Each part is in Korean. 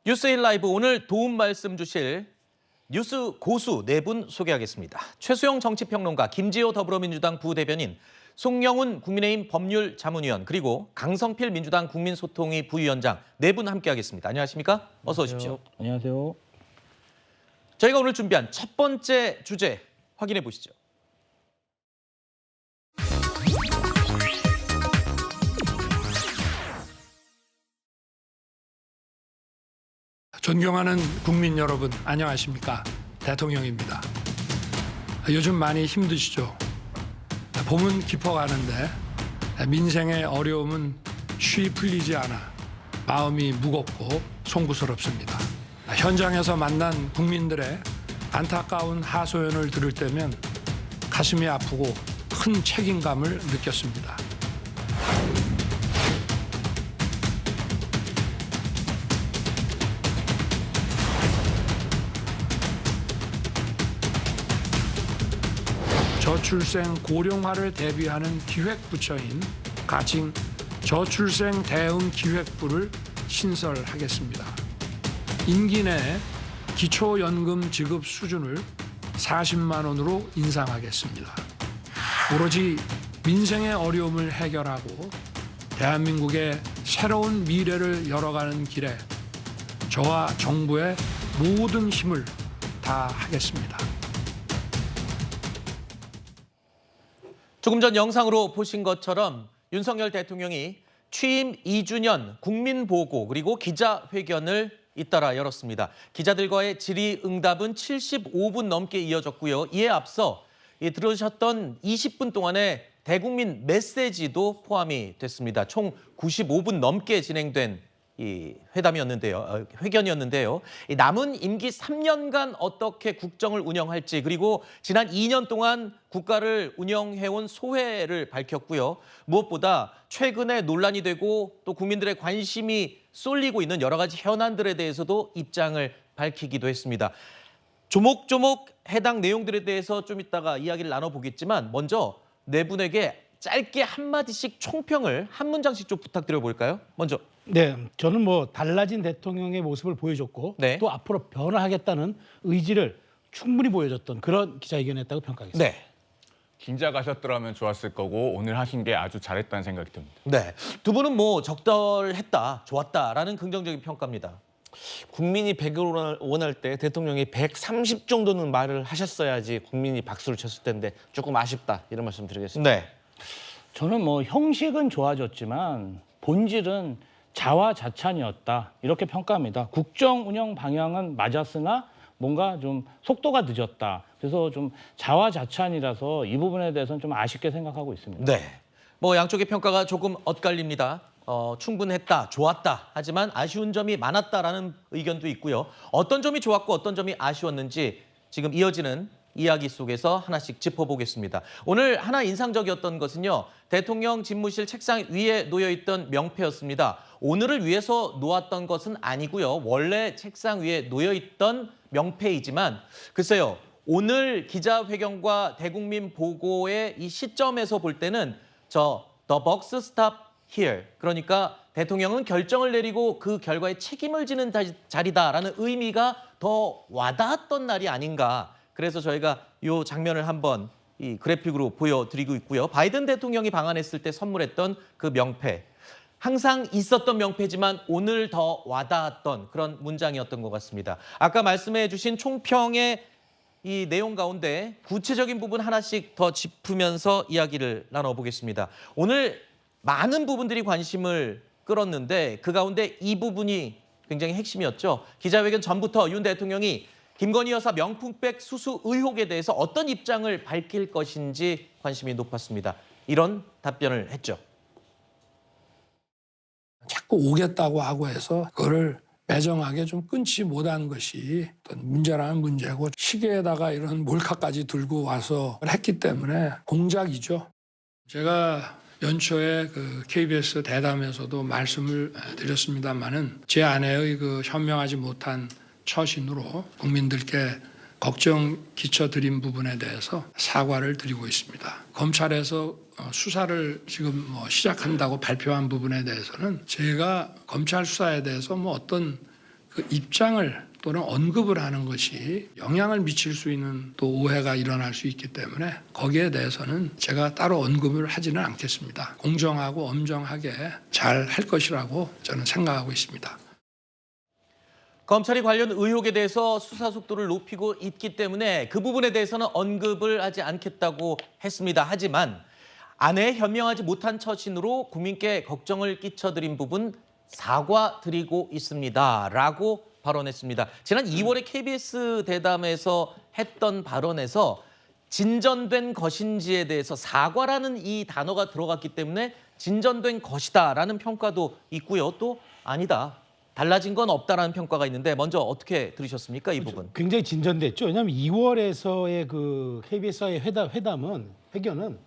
뉴스인 라이브 오늘 도움 말씀 주실 뉴스 고수 네 분 소개하겠습니다. 최수영 정치평론가, 김지호 더불어민주당 부대변인, 송영훈 국민의힘 법률자문위원, 그리고 강성필 민주당 국민소통위 부위원장 네 분 함께하겠습니다. 안녕하십니까? 어서 오십시오. 안녕하세요. 저희가 오늘 준비한 첫 번째 주제 확인해 보시죠. 존경하는 국민 여러분, 안녕하십니까? 대통령입니다. 요즘 많이 힘드시죠? 봄은 깊어가는데 민생의 어려움은 쉬 풀리지 않아 마음이 무겁고 송구스럽습니다. 현장에서 만난 국민들의 안타까운 하소연을 들을 때면 가슴이 아프고 큰 책임감을 느꼈습니다. 저출생 고령화를 대비하는 기획부처인 가칭 저출생 대응 기획부를 신설하겠습니다. 임기 내에 기초연금 지급 수준을 40만 원으로 인상하겠습니다. 오로지 민생의 어려움을 해결하고 대한민국의 새로운 미래를 열어가는 길에 저와 정부의 모든 힘을 다하겠습니다. 조금 전 영상으로 보신 것처럼 윤석열 대통령이 취임 2주년 국민보고 그리고 기자회견을 잇따라 열었습니다. 기자들과의 질의응답은 75분 넘게 이어졌고요. 이에 앞서 들으셨던 20분 동안의 대국민 메시지도 포함이 됐습니다. 총 95분 넘게 진행된 이 회견이었는데요. 남은 임기 3년간 어떻게 국정을 운영할지, 그리고 지난 2년 동안 국가를 운영해온 소회를 밝혔고요. 무엇보다 최근에 논란이 되고 또 국민들의 관심이 쏠리고 있는 여러 가지 현안들에 대해서도 입장을 밝히기도 했습니다. 조목조목 해당 내용들에 대해서 좀 이따가 이야기를 나눠보겠지만 먼저 네 분에게 짧게 한마디씩 총평을 한 문장씩 좀 부탁드려 볼까요? 먼저. 네, 저는 달라진 대통령의 모습을 보여줬고 네. 또 앞으로 변화하겠다는 의지를 충분히 보여줬던 그런 기자회견이었다고 평가하겠습니다. 네. 긴자 가셨더라면 좋았을 거고 오늘 하신 게 아주 잘했다는 생각이 듭니다. 네. 두 분은 적절했다, 좋았다라는 긍정적인 평가입니다. 국민이 100을 원할 때 대통령이 130 정도는 말을 하셨어야지 국민이 박수를 쳤을 텐데 조금 아쉽다 이런 말씀 드리겠습니다. 네. 저는 형식은 좋아졌지만 본질은 자화자찬이었다 이렇게 평가합니다. 국정 운영 방향은 맞았으나 뭔가 좀 속도가 늦었다. 그래서 좀 자화자찬이라서 이 부분에 대해서는 좀 아쉽게 생각하고 있습니다. 네. 양쪽의 평가가 조금 엇갈립니다. 충분했다, 좋았다. 하지만 아쉬운 점이 많았다라는 의견도 있고요. 어떤 점이 좋았고 어떤 점이 아쉬웠는지 지금 이어지는 이야기 속에서 하나씩 짚어보겠습니다. 오늘 하나 인상적이었던 것은요. 대통령 집무실 책상 위에 놓여있던 명패였습니다. 오늘을 위해서 놓았던 것은 아니고요. 원래 책상 위에 놓여있던 명패이지만 글쎄요. 오늘 기자회견과 대국민 보고의 이 시점에서 볼 때는 The buck stop here. 그러니까 대통령은 결정을 내리고 그 결과에 책임을 지는 자리다라는 의미가 더 와닿았던 날이 아닌가. 그래서 저희가 이 장면을 한번 이 그래픽으로 보여드리고 있고요. 바이든 대통령이 방한했을 때 선물했던 그 명패. 항상 있었던 명패지만 오늘 더 와닿았던 그런 문장이었던 것 같습니다. 아까 말씀해 주신 총평의 이 내용 가운데 구체적인 부분 하나씩 더 짚으면서 이야기를 나눠보겠습니다. 오늘 많은 부분들이 관심을 끌었는데 그 가운데 이 부분이 굉장히 핵심이었죠. 기자회견 전부터 윤 대통령이 김건희 여사 명품백 수수 의혹에 대해서 어떤 입장을 밝힐 것인지 관심이 높았습니다. 이런 답변을 했죠. 자꾸 오겠다고 하고 해서 그거를 매정하게 좀 끊지 못한 것이 어떤 문제라는 문제고 시계에다가 이런 몰카까지 들고 와서 했기 때문에 공작이죠. 제가 연초에 KBS 대담에서도 말씀을 드렸습니다마는 제 아내의 현명하지 못한 처신으로 국민들께 걱정 끼쳐드린 부분에 대해서 사과를 드리고 있습니다. 검찰에서 수사를 지금 시작한다고 발표한 부분에 대해서는 제가 검찰 수사에 대해서 어떤 그 입장을 또는 언급을 하는 것이 영향을 미칠 수 있는 또 오해가 일어날 수 있기 때문에 거기에 대해서는 제가 따로 언급을 하지는 않겠습니다. 공정하고 엄정하게 잘 할 것이라고 저는 생각하고 있습니다. 검찰이 관련 의혹에 대해서 수사 속도를 높이고 있기 때문에 그 부분에 대해서는 언급을 하지 않겠다고 했습니다. 하지만 아내 현명하지 못한 처신으로 국민께 걱정을 끼쳐드린 부분 사과드리고 있습니다라고 발언했습니다. 지난 2월에 KBS 대담에서 했던 발언에서 진전된 것인지에 대해서 사과라는 이 단어가 들어갔기 때문에 진전된 것이다라는 평가도 있고요. 또 아니다. 달라진 건 없다라는 평가가 있는데 먼저 어떻게 들으셨습니까? 이 부분. 굉장히 진전됐죠. 왜냐하면 2월에서의 그 KBS와의 회견은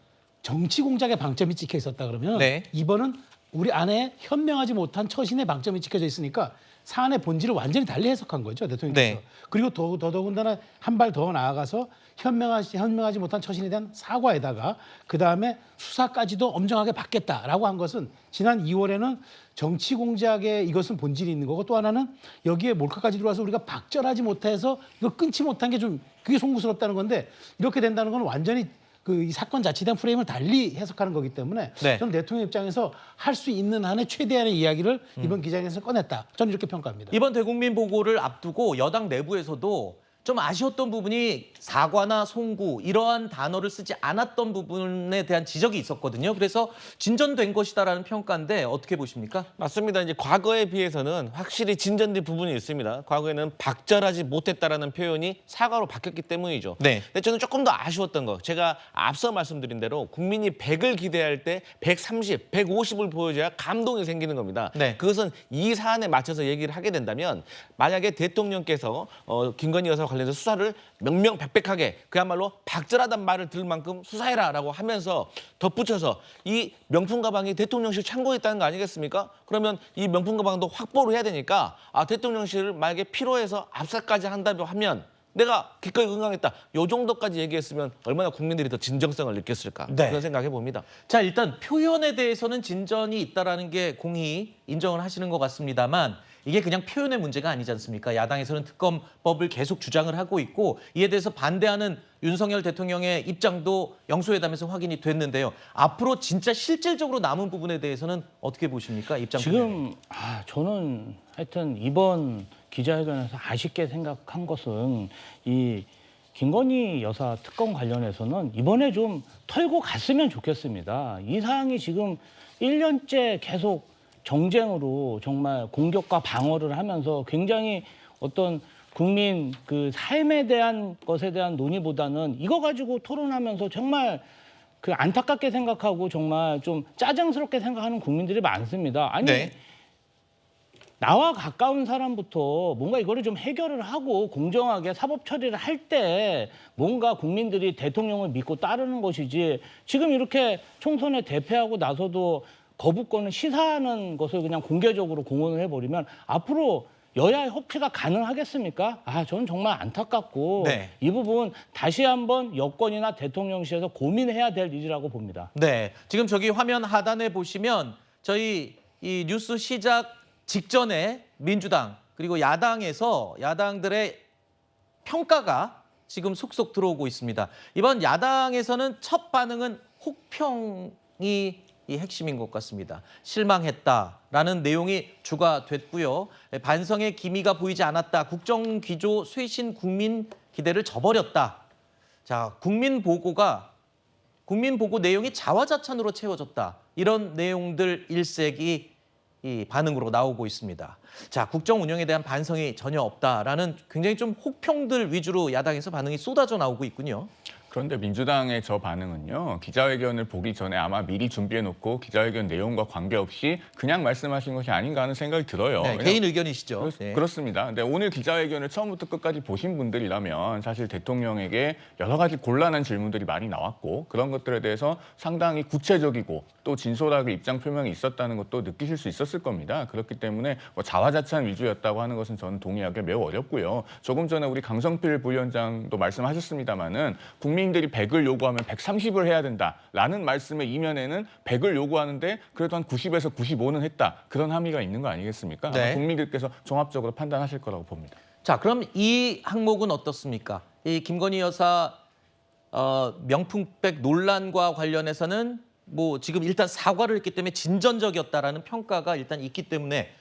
정치 공작의 방점이 찍혀 있었다 그러면 네. 이번은 우리 안에 현명하지 못한 처신의 방점이 찍혀져 있으니까 사안의 본질을 완전히 달리 해석한 거죠, 대통령께서. 네. 그리고 더더군다나 한 발 더 나아가서 현명하지 못한 처신에 대한 사과에다가 그다음에 수사까지도 엄정하게 받겠다라고 한 것은 지난 2월에는 정치 공작에 이것은 본질이 있는 거고 또 하나는 여기에 몰카까지 들어와서 우리가 박절하지 못해서 이거 끊지 못한 게 좀 그게 송구스럽다는 건데 이렇게 된다는 건 완전히 그 이 사건 자체에 대한 프레임을 달리 해석하는 거기 때문에 네. 저는 대통령 입장에서 할 수 있는 한의 최대한의 이야기를 이번 기자회견에서 꺼냈다. 저는 이렇게 평가합니다. 이번 대국민 보고를 앞두고 여당 내부에서도 좀 아쉬웠던 부분이 사과나 송구 이러한 단어를 쓰지 않았던 부분에 대한 지적이 있었거든요. 그래서 진전된 것이다라는 평가인데 어떻게 보십니까? 맞습니다. 이제 과거에 비해서는 확실히 진전된 부분이 있습니다. 과거에는 박절하지 못했다라는 표현이 사과로 바뀌었기 때문이죠. 네. 근데 저는 조금 더 아쉬웠던 거, 제가 앞서 말씀드린 대로 국민이 100을 기대할 때 130, 150을 보여줘야 감동이 생기는 겁니다. 네. 그것은 이 사안에 맞춰서 얘기를 하게 된다면 만약에 대통령께서 김건희 여사 관련해서 수사를 명명백백하게 그야말로 박절하단 말을 들을 만큼 수사해라라고 하면서 덧붙여서 이 명품 가방이 대통령실 창고에 있다는 거 아니겠습니까? 그러면 이 명품 가방도 확보를 해야 되니까 대통령실을 만약에 필요해서 압사까지 한다고 하면 내가 기꺼이 응하겠다. 요 정도까지 얘기했으면 얼마나 국민들이 더 진정성을 느꼈을까. 네. 그런 생각해 봅니다. 자, 일단 표현에 대해서는 진전이 있다라는 게 공히 인정을 하시는 것 같습니다만 이게 그냥 표현의 문제가 아니지 않습니까? 야당에서는 특검법을 계속 주장을 하고 있고 이에 대해서 반대하는 윤석열 대통령의 입장도 영수회담에서 확인이 됐는데요. 앞으로 진짜 실질적으로 남은 부분에 대해서는 어떻게 보십니까? 입장 지금 저는 하여튼 이번 기자회견에서 아쉽게 생각한 것은 이 김건희 여사 특검 관련해서는 이번에 좀 털고 갔으면 좋겠습니다. 이 사항이 지금 1년째 계속 정쟁으로 정말 공격과 방어를 하면서 굉장히 어떤 국민 그 삶에 대한 것에 대한 논의보다는 이거 가지고 토론하면서 정말 그 안타깝게 생각하고 정말 좀 짜증스럽게 생각하는 국민들이 많습니다. 아니 네. 나와 가까운 사람부터 뭔가 이거를 좀 해결을 하고 공정하게 사법 처리를 할 때 뭔가 국민들이 대통령을 믿고 따르는 것이지 지금 이렇게 총선에 대패하고 나서도 거부권을 시사하는 것을 그냥 공개적으로 공언을 해버리면 앞으로 여야의 협치가 가능하겠습니까? 저는 정말 안타깝고 네. 이 부분 다시 한번 여권이나 대통령실에서 고민해야 될 일이라고 봅니다. 네, 지금 저기 화면 하단에 보시면 저희 이 뉴스 시작 직전에 민주당 그리고 야당들의 평가가 지금 속속 들어오고 있습니다. 이번 야당에서는 첫 반응은 혹평이 이 핵심인 것 같습니다. 실망했다라는 내용이 주가 됐고요. 반성의 기미가 보이지 않았다. 국정기조 쇄신 국민 기대를 저버렸다. 자, 국민 보고 내용이 자화자찬으로 채워졌다. 이런 내용들 일색이 이 반응으로 나오고 있습니다. 자, 국정 운영에 대한 반성이 전혀 없다라는 굉장히 좀 혹평들 위주로 야당에서 반응이 쏟아져 나오고 있군요. 그런데 민주당의 저 반응은요. 기자회견을 보기 전에 아마 미리 준비해놓고 기자회견 내용과 관계없이 그냥 말씀하신 것이 아닌가 하는 생각이 들어요. 네, 개인 의견이시죠. 네. 그렇습니다. 근데 오늘 기자회견을 처음부터 끝까지 보신 분들이라면 사실 대통령에게 여러 가지 곤란한 질문들이 많이 나왔고 그런 것들에 대해서 상당히 구체적이고 또 진솔하게 입장 표명이 있었다는 것도 느끼실 수 있었을 겁니다. 그렇기 때문에 뭐 자화자찬 위주였다고 하는 것은 저는 동의하기 매우 어렵고요. 조금 전에 우리 강성필 부위원장도 말씀하셨습니다마는 국민 국민들이 100을 요구하면 130을 해야 된다라는 말씀의 이면에는 100을 요구하는데 그래도 한 90에서 95는 했다. 그런 함의가 있는 거 아니겠습니까? 아마 네. 국민들께서 종합적으로 판단하실 거라고 봅니다. 자, 그럼 이 항목은 어떻습니까? 이 김건희 여사 명품백 논란과 관련해서는 뭐 지금 일단 사과를 했기 때문에 진전적이었다라는 평가가 일단 있기 때문에